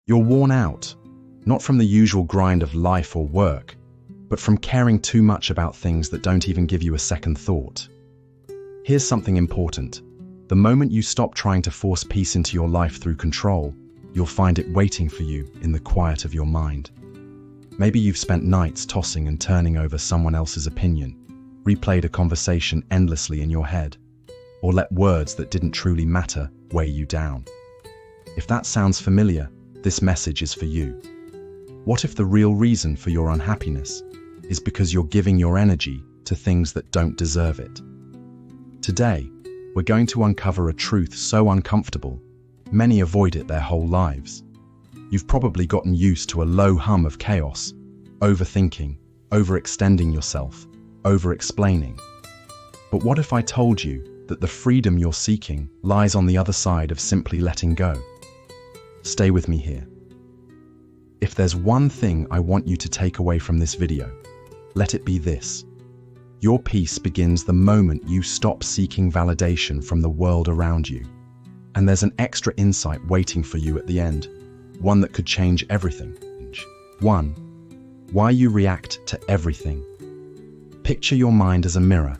You're worn out, not from the usual grind of life or work, but from caring too much about things that don't even give you a second thought. Here's something important. The moment you stop trying to force peace into your life through control, you'll find it waiting for you in the quiet of your mind. Maybe you've spent nights tossing and turning over someone else's opinion, replayed a conversation endlessly in your head, or let words that didn't truly matter weigh you down. If that sounds familiar, this message is for you. What if the real reason for your unhappiness is because you're giving your energy to things that don't deserve it? Today, we're going to uncover a truth so uncomfortable, many avoid it their whole lives. You've probably gotten used to a low hum of chaos, overthinking, overextending yourself, over-explaining. But what if I told you that the freedom you're seeking lies on the other side of simply letting go? Stay with me here. If there's one thing I want you to take away from this video, let it be this. Your peace begins the moment you stop seeking validation from the world around you. And there's an extra insight waiting for you at the end, one that could change everything. 1. Why you react to everything. Picture your mind as a mirror.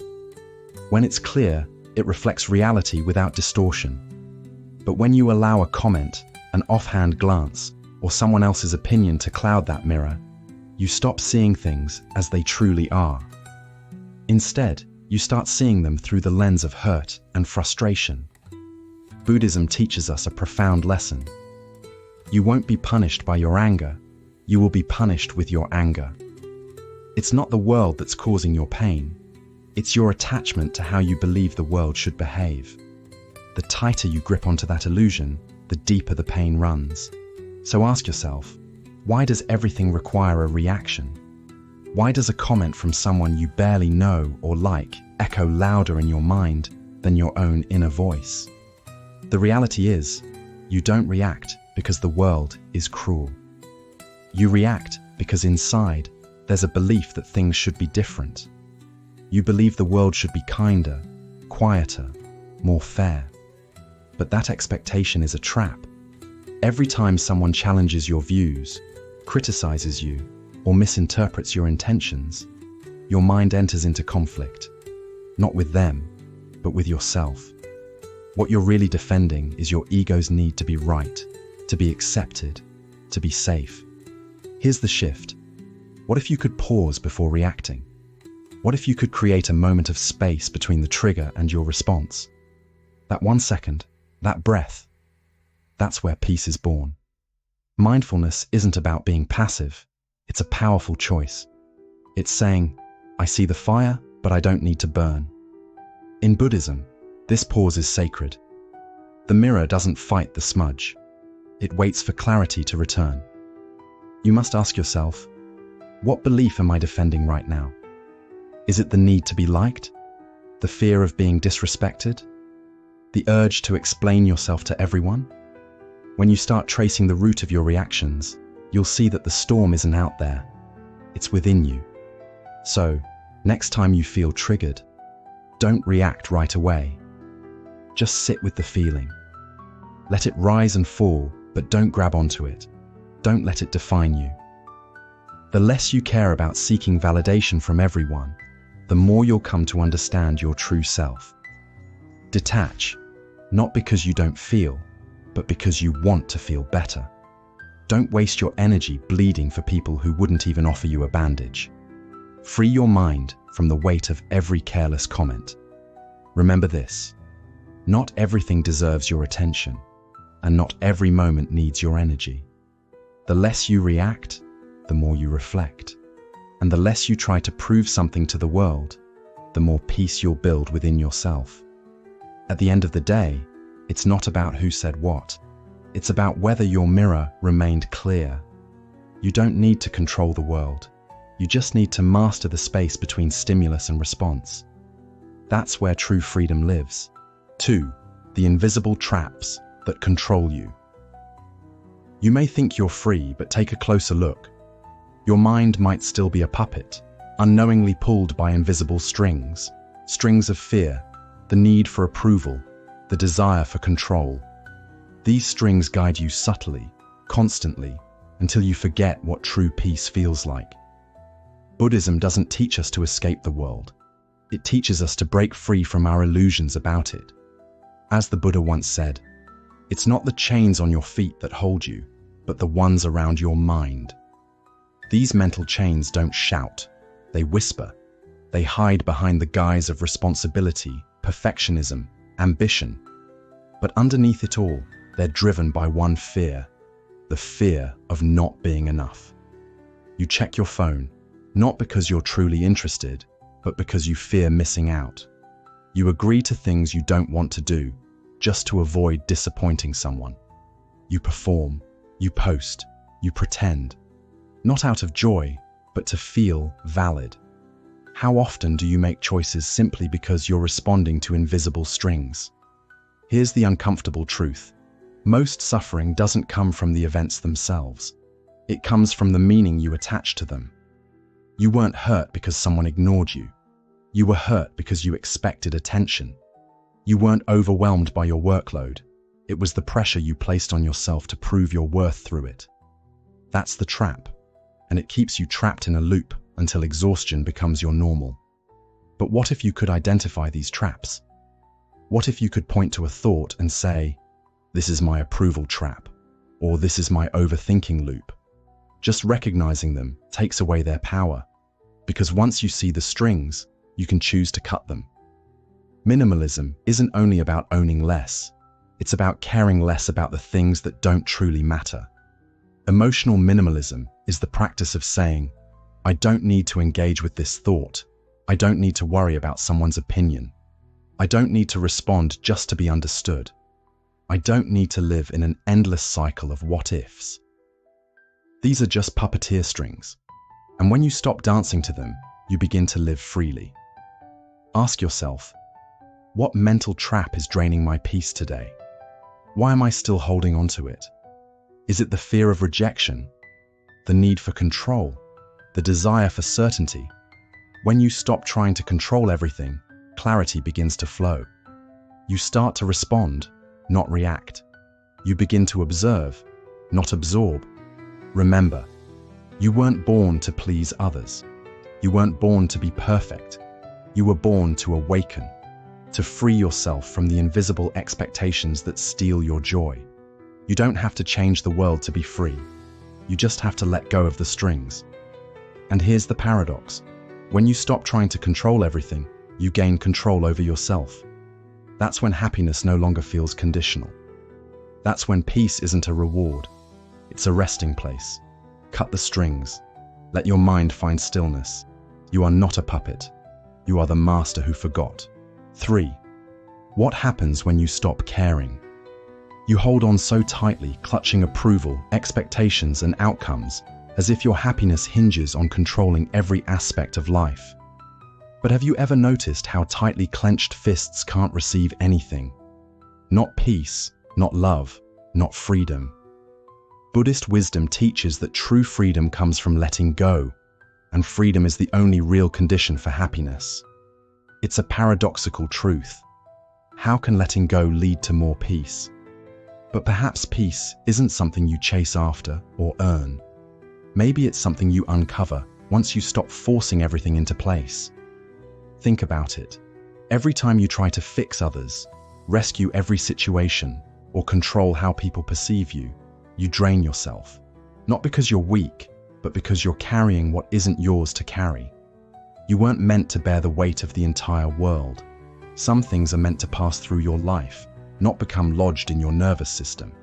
When it's clear, it reflects reality without distortion. But when you allow a comment, an offhand glance, or someone else's opinion to cloud that mirror, you stop seeing things as they truly are. Instead, you start seeing them through the lens of hurt and frustration. Buddhism teaches us a profound lesson. You won't be punished by your anger, you will be punished with your anger. It's not the world that's causing your pain, it's your attachment to how you believe the world should behave. The tighter you grip onto that illusion, the deeper the pain runs. So ask yourself, why does everything require a reaction? Why does a comment from someone you barely know or like echo louder in your mind than your own inner voice? The reality is, you don't react because the world is cruel. You react because inside, there's a belief that things should be different. You believe the world should be kinder, quieter, more fair. But that expectation is a trap. Every time someone challenges your views, criticizes you, or misinterprets your intentions, your mind enters into conflict, not with them, but with yourself. What you're really defending is your ego's need to be right, to be accepted, to be safe. Here's the shift. What if you could pause before reacting? What if you could create a moment of space between the trigger and your response? That 1 second, that breath, that's where peace is born. Mindfulness isn't about being passive. It's a powerful choice. It's saying, I see the fire, but I don't need to burn. In Buddhism, this pause is sacred. The mirror doesn't fight the smudge. It waits for clarity to return. You must ask yourself, what belief am I defending right now? Is it the need to be liked? The fear of being disrespected? The urge to explain yourself to everyone? When you start tracing the root of your reactions, you'll see that the storm isn't out there. It's within you. So, next time you feel triggered, don't react right away. Just sit with the feeling. Let it rise and fall, but don't grab onto it. Don't let it define you. The less you care about seeking validation from everyone, the more you'll come to understand your true self. Detach, not because you don't feel, but because you want to feel better. Don't waste your energy bleeding for people who wouldn't even offer you a bandage. Free your mind from the weight of every careless comment. Remember this, not everything deserves your attention, and not every moment needs your energy. The less you react, the more you reflect. And the less you try to prove something to the world, the more peace you'll build within yourself. At the end of the day, it's not about who said what. It's about whether your mirror remained clear. You don't need to control the world. You just need to master the space between stimulus and response. That's where true freedom lives. 2. The invisible traps that control you. You may think you're free, but take a closer look. Your mind might still be a puppet, unknowingly pulled by invisible strings. Strings of fear, the need for approval, the desire for control. These strings guide you subtly, constantly, until you forget what true peace feels like. Buddhism doesn't teach us to escape the world. It teaches us to break free from our illusions about it. As the Buddha once said, it's not the chains on your feet that hold you, but the ones around your mind. These mental chains don't shout, they whisper. They hide behind the guise of responsibility, perfectionism, ambition. But underneath it all, they're driven by one fear, the fear of not being enough. You check your phone, not because you're truly interested, but because you fear missing out. You agree to things you don't want to do, just to avoid disappointing someone. You perform, you post, you pretend, not out of joy, but to feel valid. How often do you make choices simply because you're responding to invisible strings? Here's the uncomfortable truth. Most suffering doesn't come from the events themselves. It comes from the meaning you attach to them. You weren't hurt because someone ignored you. You were hurt because you expected attention. You weren't overwhelmed by your workload. It was the pressure you placed on yourself to prove your worth through it. That's the trap, and it keeps you trapped in a loop until exhaustion becomes your normal. But what if you could identify these traps? What if you could point to a thought and say, "This is my approval trap," or "This is my overthinking loop"? Just recognizing them takes away their power, because once you see the strings, you can choose to cut them. Minimalism isn't only about owning less, it's about caring less about the things that don't truly matter. Emotional minimalism is the practice of saying, I don't need to engage with this thought. I don't need to worry about someone's opinion. I don't need to respond just to be understood. I don't need to live in an endless cycle of what-ifs. These are just puppeteer strings, and when you stop dancing to them, you begin to live freely. Ask yourself, what mental trap is draining my peace today? Why am I still holding on to it? Is it the fear of rejection? The need for control? The desire for certainty? When you stop trying to control everything, clarity begins to flow. You start to respond, not react. You begin to observe, not absorb. Remember, you weren't born to please others. You weren't born to be perfect. You were born to awaken, to free yourself from the invisible expectations that steal your joy. You don't have to change the world to be free. You just have to let go of the strings. And here's the paradox. When you stop trying to control everything, you gain control over yourself. That's when happiness no longer feels conditional. That's when peace isn't a reward. It's a resting place. Cut the strings. Let your mind find stillness. You are not a puppet. You are the master who forgot. 3. What happens when you stop caring? You hold on so tightly, clutching approval, expectations, and outcomes, as if your happiness hinges on controlling every aspect of life. But have you ever noticed how tightly clenched fists can't receive anything? Not peace, not love, not freedom. Buddhist wisdom teaches that true freedom comes from letting go, and freedom is the only real condition for happiness. It's a paradoxical truth. How can letting go lead to more peace? But perhaps peace isn't something you chase after or earn. Maybe it's something you uncover once you stop forcing everything into place. Think about it. Every time you try to fix others, rescue every situation, or control how people perceive you, you drain yourself. Not because you're weak, but because you're carrying what isn't yours to carry. You weren't meant to bear the weight of the entire world. Some things are meant to pass through your life, not become lodged in your nervous system.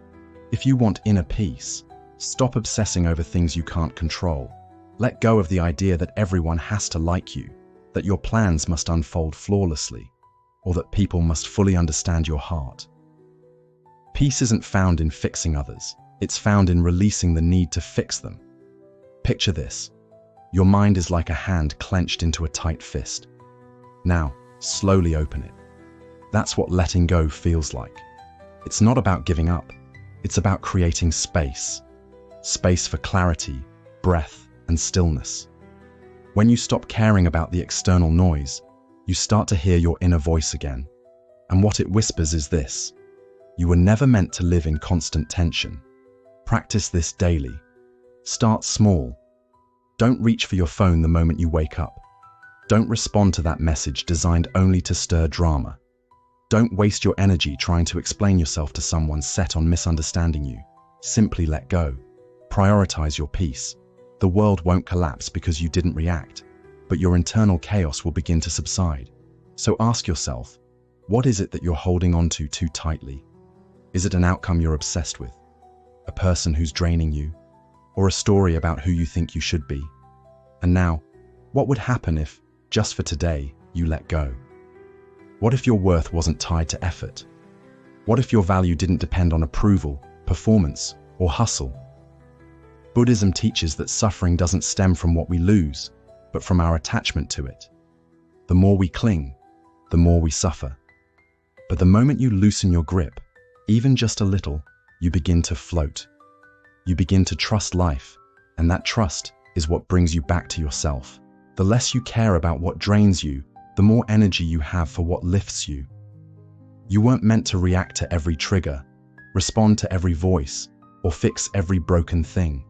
If you want inner peace, stop obsessing over things you can't control. Let go of the idea that everyone has to like you, that your plans must unfold flawlessly, or that people must fully understand your heart. Peace isn't found in fixing others. It's found in releasing the need to fix them. Picture this. Your mind is like a hand clenched into a tight fist. Now, slowly open it. That's what letting go feels like. It's not about giving up. It's about creating space. Space for clarity, breath, and stillness. When you stop caring about the external noise, you start to hear your inner voice again. And what it whispers is this: you were never meant to live in constant tension. Practice this daily. Start small. Don't reach for your phone the moment you wake up. Don't respond to that message designed only to stir drama. Don't waste your energy trying to explain yourself to someone set on misunderstanding you. Simply let go. Prioritize your peace. The world won't collapse because you didn't react, but your internal chaos will begin to subside. So ask yourself, what is it that you're holding on to too tightly? Is it an outcome you're obsessed with? A person who's draining you? Or a story about who you think you should be? And now, what would happen if, just for today, you let go? What if your worth wasn't tied to effort? What if your value didn't depend on approval, performance, or hustle? Buddhism teaches that suffering doesn't stem from what we lose, but from our attachment to it. The more we cling, the more we suffer. But the moment you loosen your grip, even just a little, you begin to float. You begin to trust life, and that trust is what brings you back to yourself. The less you care about what drains you, the more energy you have for what lifts you. You weren't meant to react to every trigger, respond to every voice, or fix every broken thing.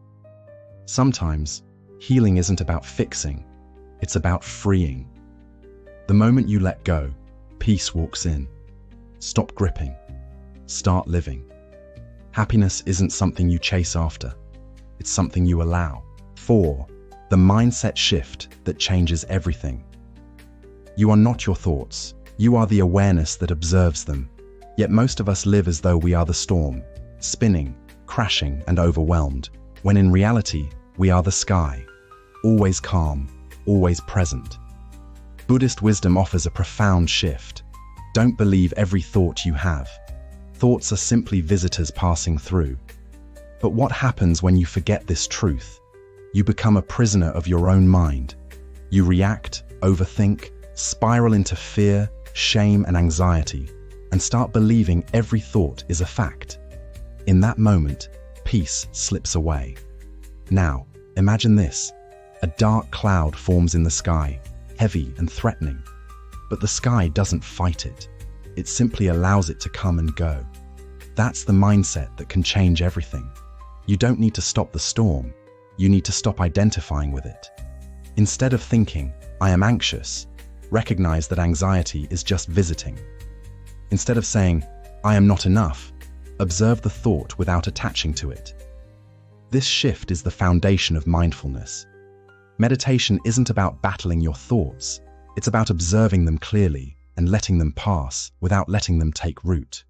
Sometimes, healing isn't about fixing, it's about freeing. The moment you let go, peace walks in. Stop gripping. Start living. Happiness isn't something you chase after, it's something you allow. 4. The mindset shift that changes everything. You are not your thoughts, you are the awareness that observes them. Yet most of us live as though we are the storm, spinning, crashing, and overwhelmed, when in reality, we are the sky, always calm, always present. Buddhist wisdom offers a profound shift. Don't believe every thought you have. Thoughts are simply visitors passing through. But what happens when you forget this truth? You become a prisoner of your own mind. You react, overthink, spiral into fear, shame, and anxiety, and start believing every thought is a fact. In that moment, peace slips away. Now, imagine this. A dark cloud forms in the sky, heavy and threatening. But the sky doesn't fight it. It simply allows it to come and go. That's the mindset that can change everything. You don't need to stop the storm. You need to stop identifying with it. Instead of thinking, I am anxious, recognize that anxiety is just visiting. Instead of saying, I am not enough, observe the thought without attaching to it. This shift is the foundation of mindfulness. Meditation isn't about battling your thoughts. It's about observing them clearly and letting them pass without letting them take root.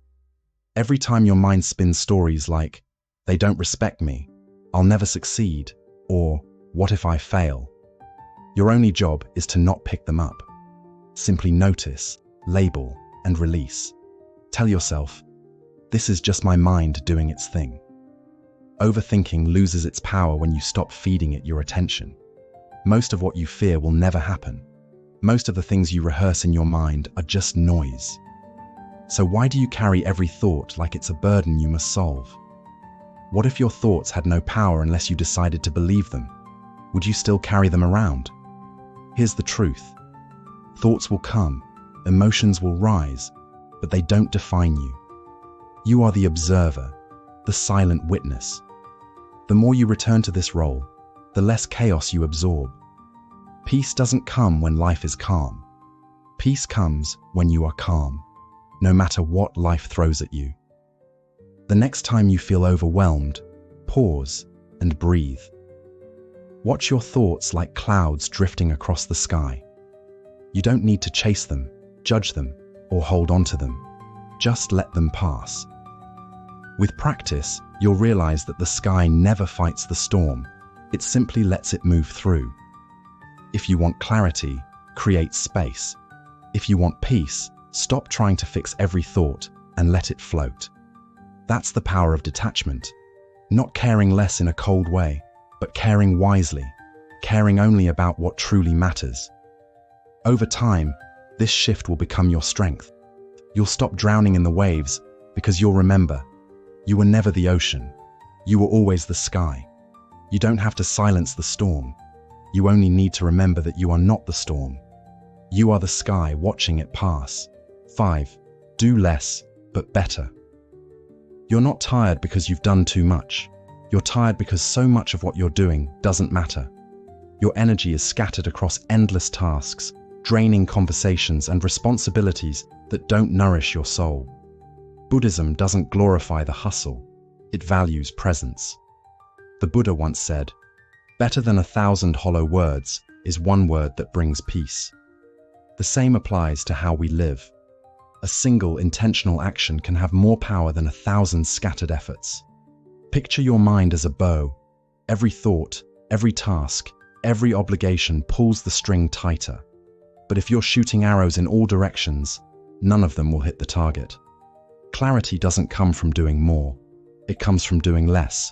Every time your mind spins stories like, they don't respect me, I'll never succeed, or what if I fail? Your only job is to not pick them up. Simply notice, label, and release. Tell yourself, this is just my mind doing its thing. Overthinking loses its power when you stop feeding it your attention. Most of what you fear will never happen. Most of the things you rehearse in your mind are just noise. So why do you carry every thought like it's a burden you must solve? What if your thoughts had no power unless you decided to believe them? Would you still carry them around? Here's the truth. Thoughts will come, emotions will rise, but they don't define you. You are the observer, the silent witness. The more you return to this role, the less chaos you absorb. Peace doesn't come when life is calm. Peace comes when you are calm, no matter what life throws at you. The next time you feel overwhelmed, pause and breathe. Watch your thoughts like clouds drifting across the sky. You don't need to chase them, judge them, or hold on to them. Just let them pass. With practice, you'll realize that the sky never fights the storm. It simply lets it move through. If you want clarity, create space. If you want peace, stop trying to fix every thought and let it float. That's the power of detachment. Not caring less in a cold way, but caring wisely, caring only about what truly matters. Over time, this shift will become your strength. You'll stop drowning in the waves because you'll remember, you were never the ocean. You were always the sky. You don't have to silence the storm. You only need to remember that you are not the storm. You are the sky watching it pass. 5. Do less, but better. You're not tired because you've done too much. You're tired because so much of what you're doing doesn't matter. Your energy is scattered across endless tasks, draining conversations and responsibilities that don't nourish your soul. Buddhism doesn't glorify the hustle, it values presence. The Buddha once said, "Better than 1,000 hollow words is one word that brings peace." The same applies to how we live. A single intentional action can have more power than 1,000 scattered efforts. Picture your mind as a bow. Every thought, every task, every obligation pulls the string tighter. But if you're shooting arrows in all directions, none of them will hit the target. Clarity doesn't come from doing more. It comes from doing less,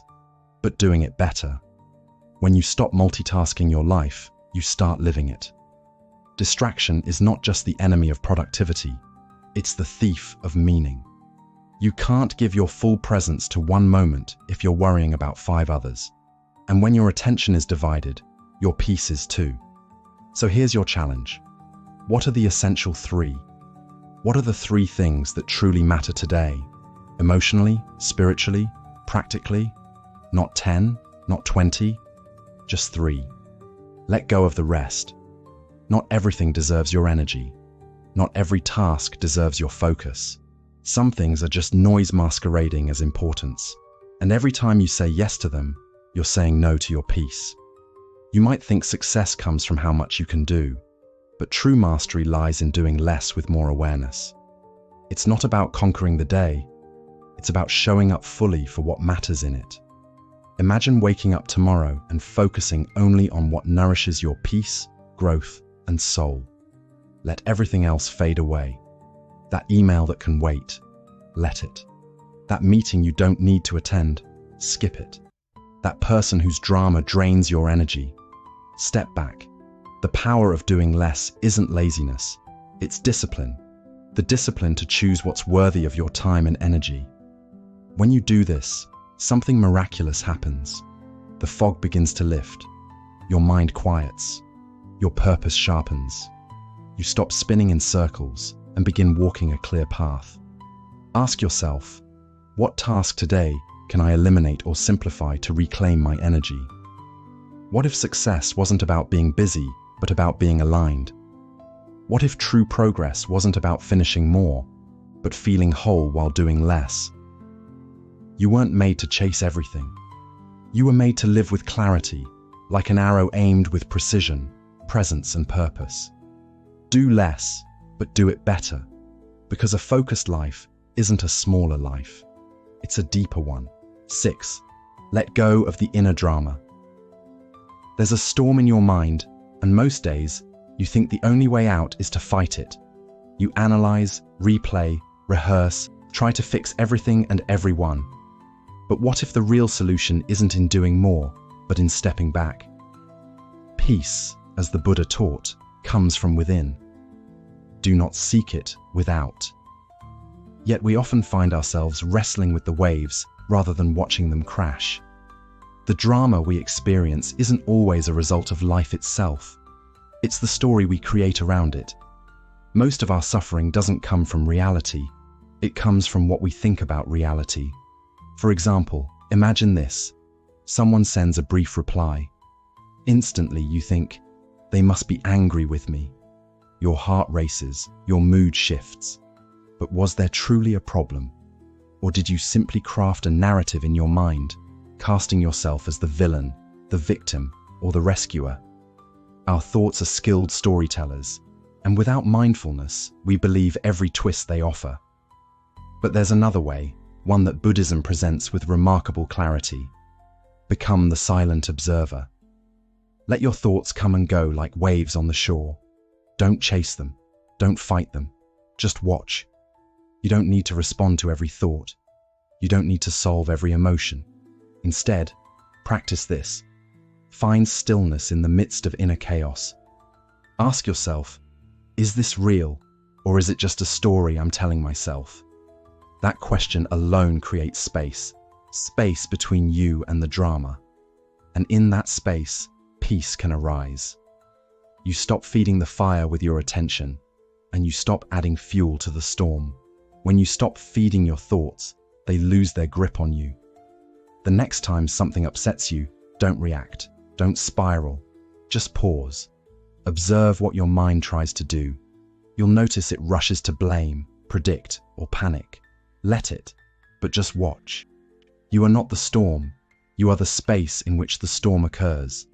but doing it better. When you stop multitasking your life, you start living it. Distraction is not just the enemy of productivity, it's the thief of meaning. You can't give your full presence to one moment if you're worrying about 5 others. And when your attention is divided, your peace is too. So here's your challenge. What are the essential 3? What are the 3 things that truly matter today? Emotionally, spiritually, practically? Not 10, not 20, just 3. Let go of the rest. Not everything deserves your energy. Not every task deserves your focus. Some things are just noise masquerading as importance. And every time you say yes to them, you're saying no to your peace. You might think success comes from how much you can do, but true mastery lies in doing less with more awareness. It's not about conquering the day, it's about showing up fully for what matters in it. Imagine waking up tomorrow and focusing only on what nourishes your peace, growth, and soul. Let everything else fade away. That email that can wait, let it. That meeting you don't need to attend, skip it. That person whose drama drains your energy, step back. The power of doing less isn't laziness, it's discipline. The discipline to choose what's worthy of your time and energy. When you do this, something miraculous happens. The fog begins to lift. Your mind quiets. Your purpose sharpens. You stop spinning in circles and begin walking a clear path. Ask yourself, what task today can I eliminate or simplify to reclaim my energy? What if success wasn't about being busy, but about being aligned? What if true progress wasn't about finishing more, but feeling whole while doing less? You weren't made to chase everything. You were made to live with clarity, like an arrow aimed with precision, presence, and purpose. Do less, but do it better, because a focused life isn't a smaller life. It's a deeper one. 6. Let go of the inner drama. There's a storm in your mind, and most days, you think the only way out is to fight it. You analyze, replay, rehearse, try to fix everything and everyone. But what if the real solution isn't in doing more, but in stepping back? Peace, as the Buddha taught, comes from within. Do not seek it without. Yet we often find ourselves wrestling with the waves rather than watching them crash. The drama we experience isn't always a result of life itself. It's the story we create around it. Most of our suffering doesn't come from reality. It comes from what we think about reality. For example, imagine this. Someone sends a brief reply. Instantly you think, they must be angry with me. Your heart races, your mood shifts. But was there truly a problem? Or did you simply craft a narrative in your mind, casting yourself as the villain, the victim, or the rescuer? Our thoughts are skilled storytellers, and without mindfulness, we believe every twist they offer. But there's another way, one that Buddhism presents with remarkable clarity. Become the silent observer. Let your thoughts come and go like waves on the shore. Don't chase them. Don't fight them. Just watch. You don't need to respond to every thought. You don't need to solve every emotion. Instead, practice this. Find stillness in the midst of inner chaos. Ask yourself, is this real, or is it just a story I'm telling myself? That question alone creates space between you and the drama. And in that space, peace can arise. You stop feeding the fire with your attention, and you stop adding fuel to the storm. When you stop feeding your thoughts, they lose their grip on you. The next time something upsets you, don't react, don't spiral, just pause. Observe what your mind tries to do. You'll notice it rushes to blame, predict, or panic. Let it, but just watch. You are not the storm, you are the space in which the storm occurs.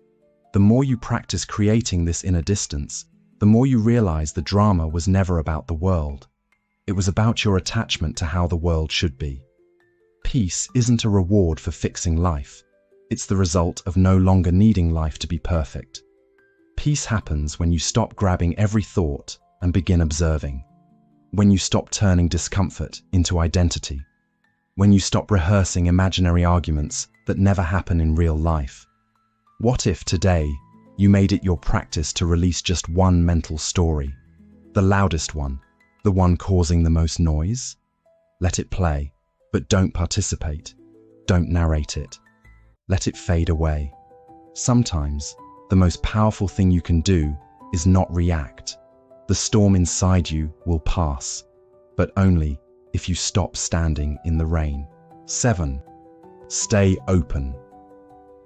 The more you practice creating this inner distance, the more you realize the drama was never about the world. It was about your attachment to how the world should be. Peace isn't a reward for fixing life. It's the result of no longer needing life to be perfect. Peace happens when you stop grabbing every thought and begin observing. When you stop turning discomfort into identity. When you stop rehearsing imaginary arguments that never happen in real life. What if today you made it your practice to release just one mental story? The loudest one, the one causing the most noise? Let it play, but don't participate. Don't narrate it. Let it fade away. Sometimes, the most powerful thing you can do is not react. The storm inside you will pass, but only if you stop standing in the rain. 7. Stay open.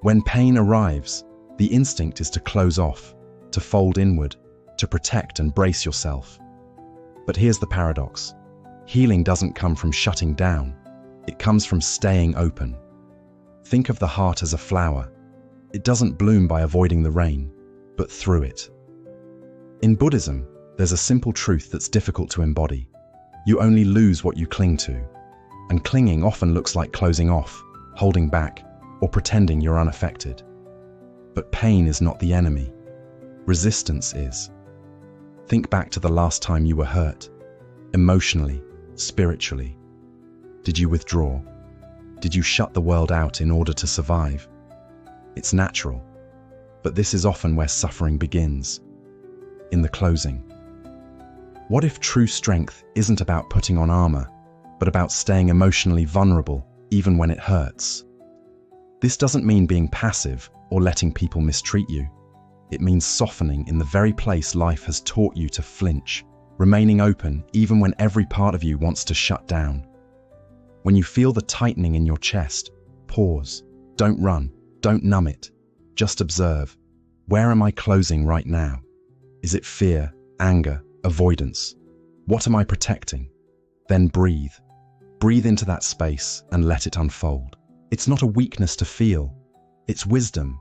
When pain arrives, the instinct is to close off, to fold inward, to protect and brace yourself. But here's the paradox. Healing doesn't come from shutting down. It comes from staying open. Think of the heart as a flower. It doesn't bloom by avoiding the rain, but through it. In Buddhism, there's a simple truth that's difficult to embody. You only lose what you cling to. And clinging often looks like closing off, holding back, or pretending you're unaffected. But pain is not the enemy. Resistance is. Think back to the last time you were hurt. Emotionally, spiritually. Did you withdraw? Did you shut the world out in order to survive? It's natural, but this is often where suffering begins. In the closing. What if true strength isn't about putting on armor, but about staying emotionally vulnerable even when it hurts? This doesn't mean being passive or letting people mistreat you. It means softening in the very place life has taught you to flinch, remaining open even when every part of you wants to shut down. When you feel the tightening in your chest, pause. Don't run, don't numb it. Just observe. Where am I closing right now? Is it fear, anger, avoidance? What am I protecting? Then breathe. Breathe into that space and let it unfold. It's not a weakness to feel. It's wisdom.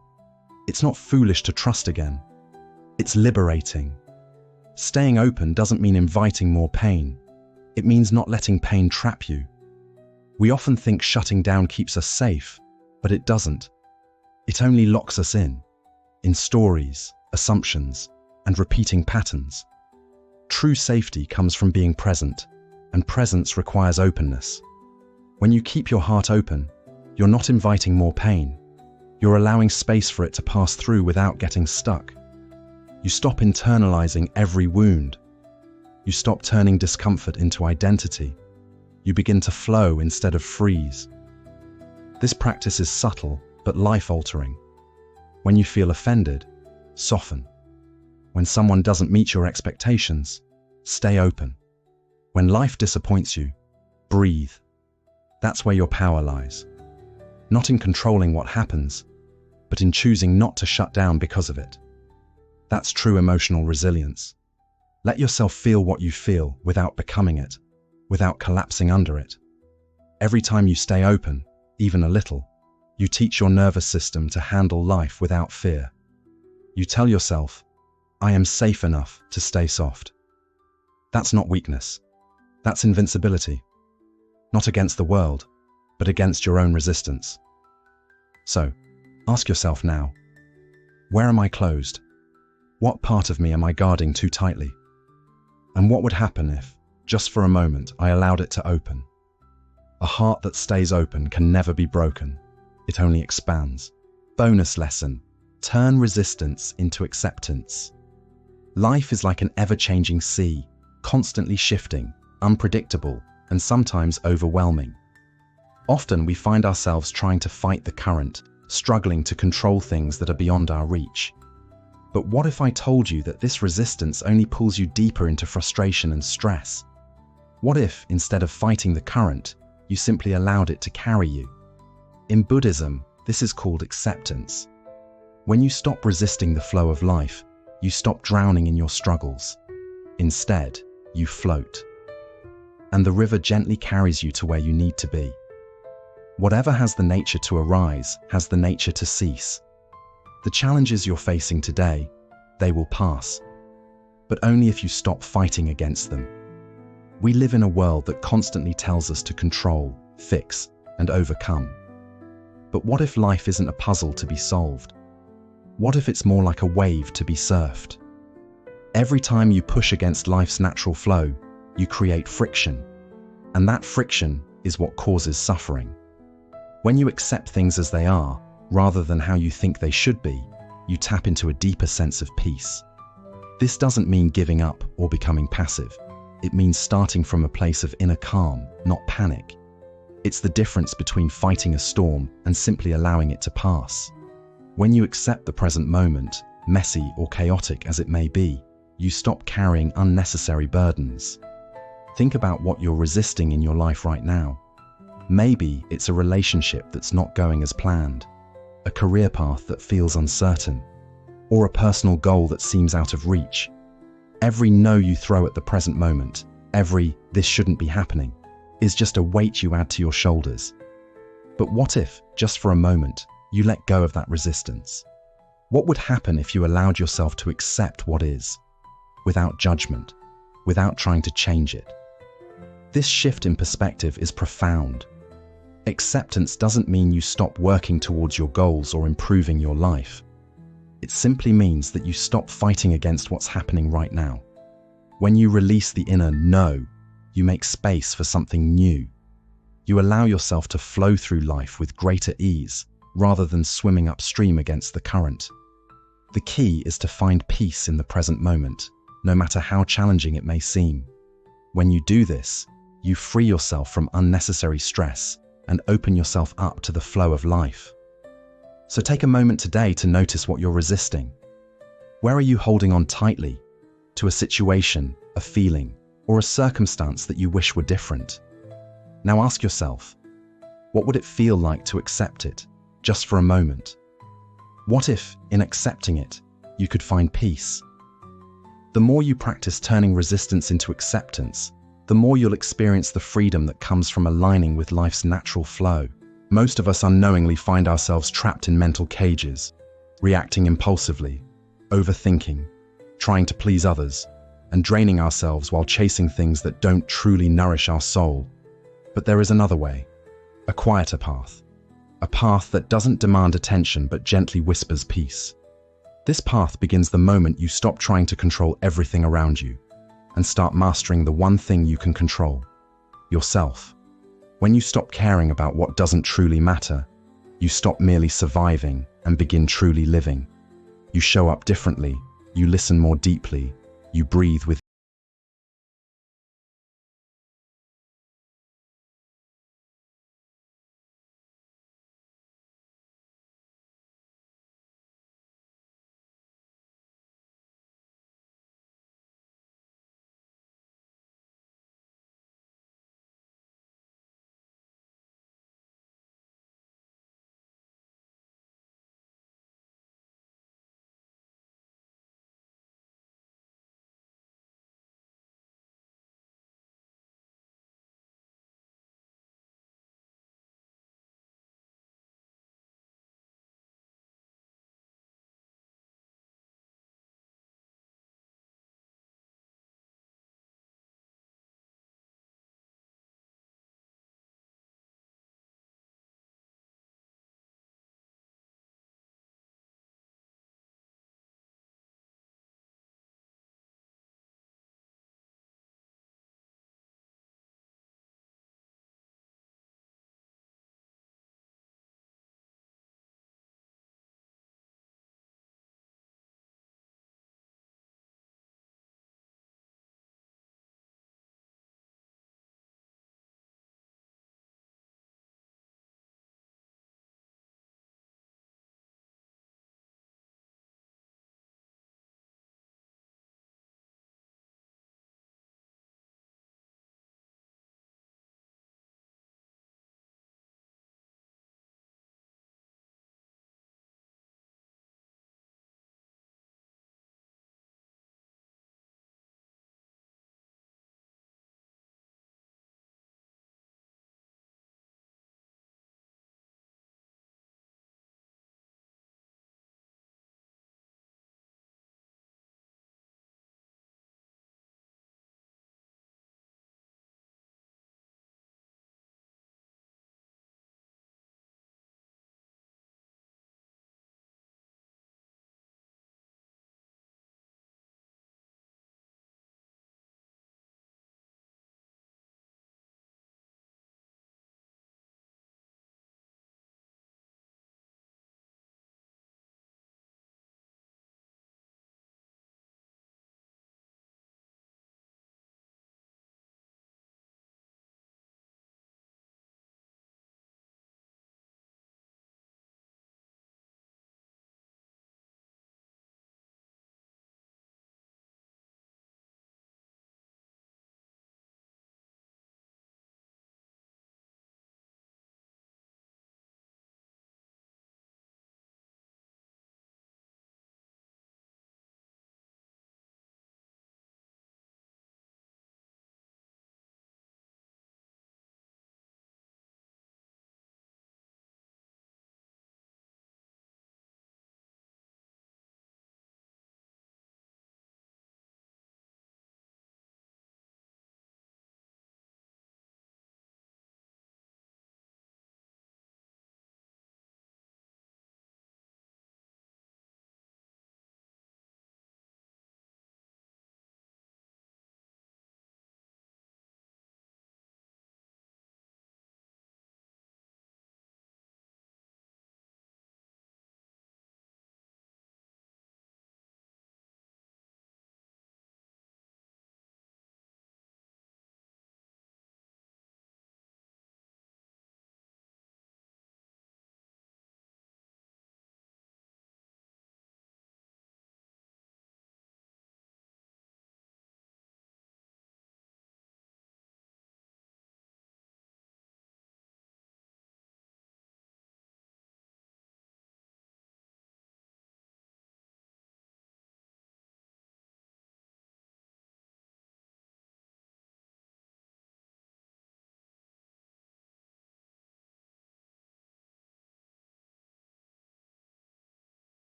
It's not foolish to trust again. It's liberating. Staying open doesn't mean inviting more pain. It means not letting pain trap you. We often think shutting down keeps us safe, but it doesn't. It only locks us in stories, assumptions, and repeating patterns. True safety comes from being present, and presence requires openness. When you keep your heart open, you're not inviting more pain. You're allowing space for it to pass through without getting stuck. You stop internalizing every wound. You stop turning discomfort into identity. You begin to flow instead of freeze. This practice is subtle, but life-altering. When you feel offended, soften. When someone doesn't meet your expectations, stay open. When life disappoints you, breathe. That's where your power lies. Not in controlling what happens, but in choosing not to shut down because of it. That's true emotional resilience. Let yourself feel what you feel without becoming it, without collapsing under it. Every time you stay open, even a little, you teach your nervous system to handle life without fear. You tell yourself, I am safe enough to stay soft. That's not weakness. That's invincibility. Not against the world, but against your own resistance. So, ask yourself now, where am I closed? What part of me am I guarding too tightly? And what would happen if, just for a moment, I allowed it to open? A heart that stays open can never be broken. It only expands. Bonus lesson: turn resistance into acceptance. Life is like an ever-changing sea, constantly shifting, unpredictable, and sometimes overwhelming. Often we find ourselves trying to fight the current, struggling to control things that are beyond our reach. But what if I told you that this resistance only pulls you deeper into frustration and stress? What if, instead of fighting the current, you simply allowed it to carry you? In Buddhism, this is called acceptance. When you stop resisting the flow of life, you stop drowning in your struggles. Instead, you float. And the river gently carries you to where you need to be. Whatever has the nature to arise has the nature to cease. The challenges you're facing today, they will pass. But only if you stop fighting against them. We live in a world that constantly tells us to control, fix, and overcome. But what if life isn't a puzzle to be solved? What if it's more like a wave to be surfed? Every time you push against life's natural flow, you create friction. And that friction is what causes suffering. When you accept things as they are, rather than how you think they should be, you tap into a deeper sense of peace. This doesn't mean giving up or becoming passive. It means starting from a place of inner calm, not panic. It's the difference between fighting a storm and simply allowing it to pass. When you accept the present moment, messy or chaotic as it may be, you stop carrying unnecessary burdens. Think about what you're resisting in your life right now. Maybe it's a relationship that's not going as planned, a career path that feels uncertain, or a personal goal that seems out of reach. Every no you throw at the present moment, every "this shouldn't be happening," is just a weight you add to your shoulders. But what if, just for a moment, you let go of that resistance? What would happen if you allowed yourself to accept what is, without judgment, without trying to change it? This shift in perspective is profound. Acceptance doesn't mean you stop working towards your goals or improving your life. It simply means that you stop fighting against what's happening right now. When you release the inner no, you make space for something new. You allow yourself to flow through life with greater ease, rather than swimming upstream against the current. The key is to find peace in the present moment, no matter how challenging it may seem. When you do this, you free yourself from unnecessary stress and open yourself up to the flow of life. So take a moment today to notice what you're resisting. Where are you holding on tightly? To a situation, a feeling, or a circumstance that you wish were different? Now ask yourself, what would it feel like to accept it, just for a moment? What if, in accepting it, you could find peace? The more you practice turning resistance into acceptance, the more you'll experience the freedom that comes from aligning with life's natural flow. Most of us unknowingly find ourselves trapped in mental cages, reacting impulsively, overthinking, trying to please others, and draining ourselves while chasing things that don't truly nourish our soul. But there is another way, a quieter path, a path that doesn't demand attention but gently whispers peace. This path begins the moment you stop trying to control everything around you and start mastering the one thing you can control, yourself. When you stop caring about what doesn't truly matter, you stop merely surviving and begin truly living. You show up differently, you listen more deeply, you breathe with